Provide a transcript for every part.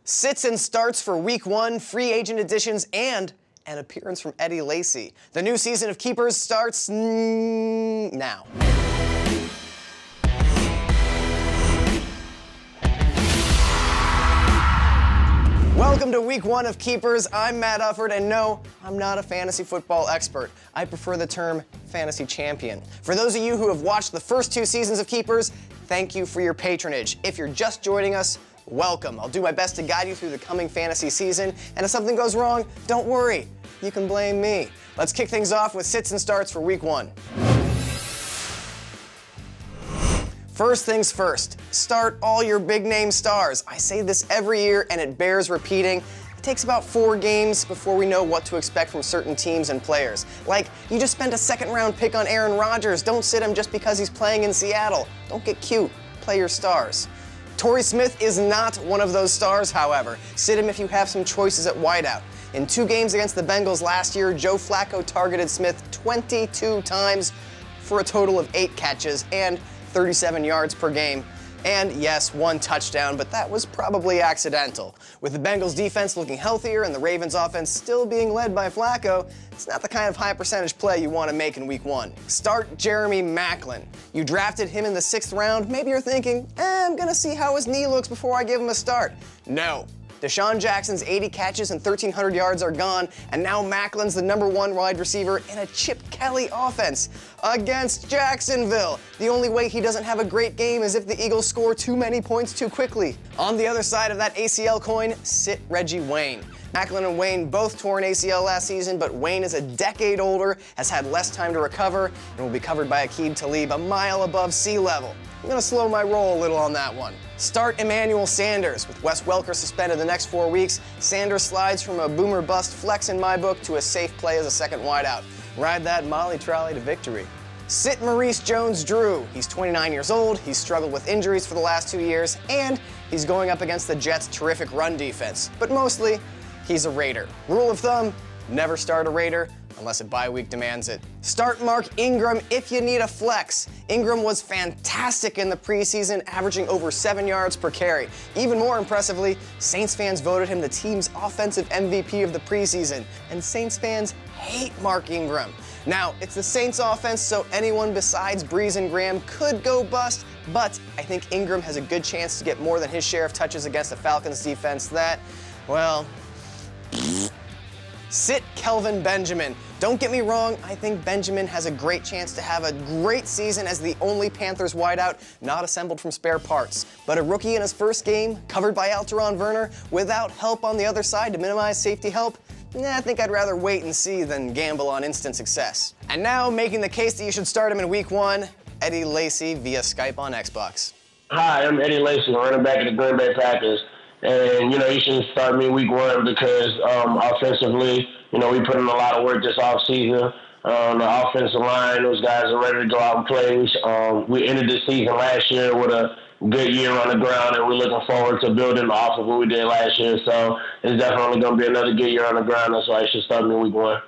Sits and starts for Week 1, free agent additions, and an appearance from Eddie Lacy. The new season of Keepers starts now. Welcome to Week 1 of Keepers. I'm Matt Ufford, and no, I'm not a fantasy football expert. I prefer the term fantasy champion. For those of you who have watched the first 2 seasons of Keepers, thank you for your patronage. If you're just joining us, welcome. I'll do my best to guide you through the coming fantasy season, and if something goes wrong, don't worry. You can blame me. Let's kick things off with sits and starts for Week 1. First things first, start all your big-name stars. I say this every year, and it bears repeating. It takes about 4 games before we know what to expect from certain teams and players. Like, you just spent a second-round pick on Aaron Rodgers. Don't sit him just because he's playing in Seattle. Don't get cute. Play your stars. Torrey Smith is not one of those stars, however. Sit him if you have some choices at wideout. In 2 games against the Bengals last year, Joe Flacco targeted Smith 22 times for a total of 8 catches and 37 yards per game. And yes, 1 touchdown, but that was probably accidental. With the Bengals defense looking healthier and the Ravens offense still being led by Flacco, it's not the kind of high percentage play you want to make in Week 1. Start Jeremy Maclin. You drafted him in the 6th round. Maybe you're thinking, I'm gonna see how his knee looks before I give him a start. No. Deshaun Jackson's 80 catches and 1,300 yards are gone, and now Maclin's the #1 wide receiver in a Chip Kelly offense against Jacksonville. The only way he doesn't have a great game is if the Eagles score too many points too quickly. On the other side of that ACL coin, sit Reggie Wayne. Maclin and Wayne both tore an ACL last season, but Wayne is a decade older, has had less time to recover, and will be covered by Aqib Talib a mile above sea level. I'm gonna slow my roll a little on that one. Start Emmanuel Sanders. With Wes Welker suspended the next 4 weeks, Sanders slides from a boomer bust flex in my book to a safe play as a second wideout. Ride that Molly trolley to victory. Sit Maurice Jones-Drew. He's 29 years old, he's struggled with injuries for the last 2 years, and he's going up against the Jets' terrific run defense. But mostly, he's a Raider. Rule of thumb, never start a Raider unless a bye week demands it. Start Mark Ingram if you need a flex. Ingram was fantastic in the preseason, averaging over 7 yards per carry. Even more impressively, Saints fans voted him the team's offensive MVP of the preseason, and Saints fans hate Mark Ingram. Now, it's the Saints offense, so anyone besides Breeze and Graham could go bust, but I think Ingram has a good chance to get more than his share of touches against the Falcons defense that, well, sit Kelvin Benjamin. Don't get me wrong, I think Benjamin has a great chance to have a great season as the only Panthers wideout not assembled from spare parts. But a rookie in his first game, covered by Alteron Werner, without help on the other side to minimize safety help, I think I'd rather wait and see than gamble on instant success. And now, making the case that you should start him in Week 1, Eddie Lacy via Skype on Xbox. Hi, I'm Eddie Lacy, running back of the Green Bay Packers. And, you shouldn't start me Week 1 because offensively, we put in a lot of work this offseason. The offensive line, those guys are ready to go out and play. We ended the season last year with a good year on the ground, and we're looking forward to building off of what we did last year. So it's definitely going to be another good year on the ground. That's why I should start me Week 1.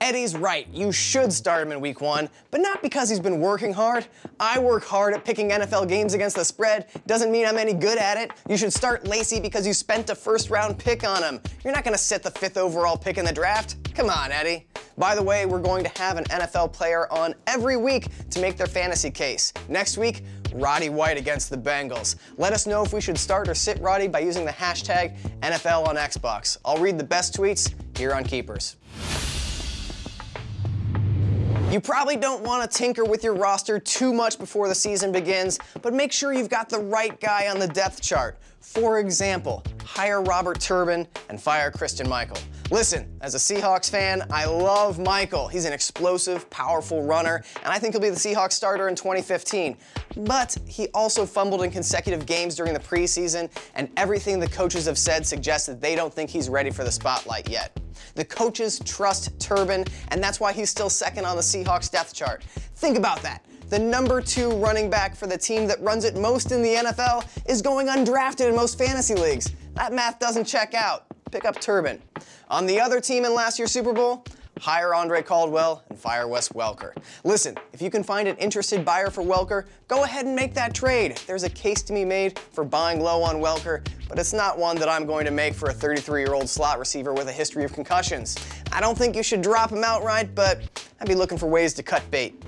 Eddie's right. You should start him in Week 1, but not because he's been working hard. I work hard at picking NFL games against the spread. Doesn't mean I'm any good at it. You should start Lacy because you spent a first-round pick on him. You're not going to sit the 5th overall pick in the draft. Come on, Eddie. By the way, we're going to have an NFL player on every week to make their fantasy case. Next week, Roddy White against the Bengals. Let us know if we should start or sit Roddy by using the hashtag NFL on Xbox. I'll read the best tweets here on Keepers. You probably don't want to tinker with your roster too much before the season begins, but make sure you've got the right guy on the depth chart. For example, hire Robert Turbin and fire Christian Michael. Listen, as a Seahawks fan, I love Michael. He's an explosive, powerful runner, and I think he'll be the Seahawks starter in 2015. But he also fumbled in consecutive games during the preseason, and everything the coaches have said suggests that they don't think he's ready for the spotlight yet. The coaches trust Turbin, and that's why he's still second on the Seahawks depth chart. Think about that. The #2 running back for the team that runs it most in the NFL is going undrafted in most fantasy leagues. That math doesn't check out. Pick up Turbin. On the other team in last year's Super Bowl, Hire Andre Caldwell and fire Wes Welker. Listen, if you can find an interested buyer for Welker, go ahead and make that trade. There's a case to be made for buying low on Welker, but it's not one that I'm going to make for a 33-year-old slot receiver with a history of concussions. I don't think you should drop him outright, but I'd be looking for ways to cut bait.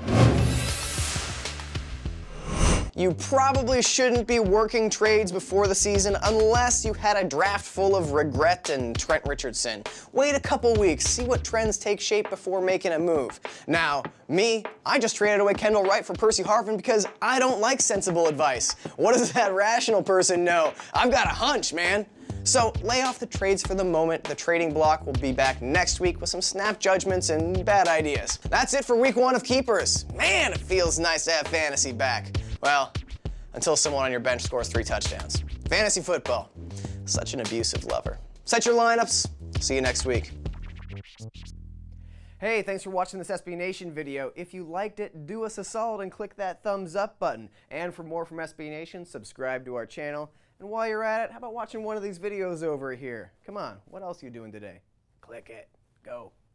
You probably shouldn't be working trades before the season unless you had a draft full of regret and Trent Richardson. Wait a couple weeks, see what trends take shape before making a move. Now, me, I just traded away Kendall Wright for Percy Harvin because I don't like sensible advice. What does that rational person know? I've got a hunch, man. So lay off the trades for the moment. The trading block will be back next week with some snap judgments and bad ideas. That's it for week 1 of Keepers. Man, it feels nice to have fantasy back. Well, until someone on your bench scores 3 touchdowns. Fantasy football, such an abusive lover. Set your lineups. See you next week. Hey, thanks for watching this SB Nation video. If you liked it, do us a solid and click that thumbs up button. And for more from SB Nation, subscribe to our channel. And while you're at it, how about watching one of these videos over here? Come on, what else are you doing today? Click it. Go.